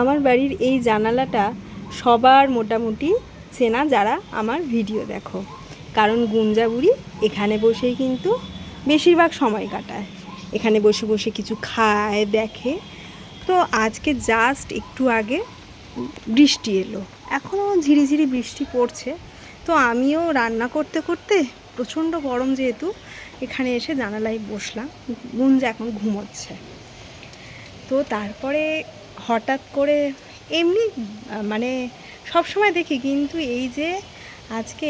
আমার বাড়ির এই জানালাটা সবার মোটামুটি চেনা যারা আমার ভিডিও দেখো, কারণ গুঞ্জা বুড়ি এখানে বসেই কিন্তু বেশিরভাগ সময় কাটায়। এখানে বসে বসে কিছু খায়, দেখে। তো আজকে জাস্ট একটু আগে বৃষ্টি এলো, এখনও ঝিরিঝিরি বৃষ্টি পড়ছে। তো আমিও রান্না করতে করতে প্রচণ্ড গরম যেহেতু এখানে এসে জানালায় বসলাম। গুঞ্জা এখন ঘুমোচ্ছে। তো তারপরে হঠাৎ করে এমনি মানে সব সময় দেখি, কিন্তু এই যে আজকে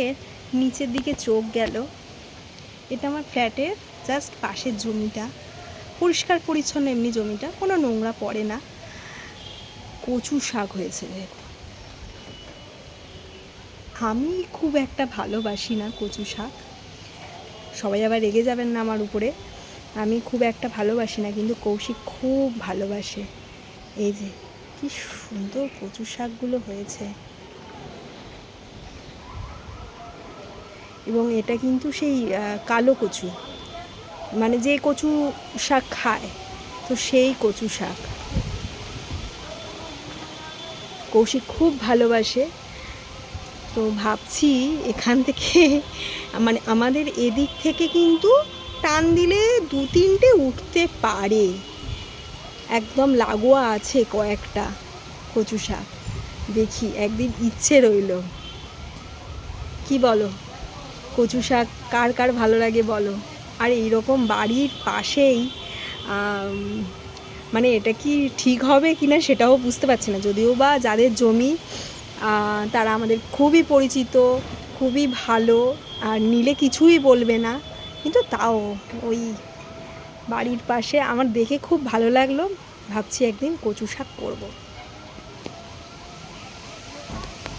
নিচের দিকে চোখ গেল। এটা আমার ফ্ল্যাটের জাস্ট পাশের জমিটা, পরিষ্কার পরিচ্ছন্ন এমনি জমিটা, কোনো নোংরা পড়ে না। কচু শাক হয়েছে। আমি খুব একটা ভালোবাসি না কচু শাক, সবাই আবার রেগে যাবেন না আমার উপরে। আমি খুব একটা ভালোবাসি না, কিন্তু কৌশিক খুব ভালোবাসে। এই যে কি সুন্দর কচু শাকগুলো হয়েছে, এবং এটা কিন্তু সেই কালো কচু, মানে যে কচু শাক খায়, তো সেই কচু শাক কৌশিক খুব ভালোবাসে। তো ভাবছি এখান থেকে, মানে আমাদের এদিক থেকে কিন্তু টান দিলে 2-3টে উঠতে পারে, একদম লাগোয়া আছে কয়েকটা কচু শাক। দেখি একদিন ইচ্ছে রইল। কি বলো, কচু শাক কার কার ভালো লাগে বলো। আর এইরকম বাড়ির পাশেই, মানে এটা কি ঠিক হবে কি না সেটাও বুঝতে পারছি না। যদিও বা যাদের জমি তারা আমাদের খুবই পরিচিত, খুবই ভালো, আর নিলে কিছুই বলবে না, কিন্তু তাও ওই বাড়ির পাশে আমার দেখে খুব ভালো লাগলো। ভাবছি একদিন কচু শাক করবো।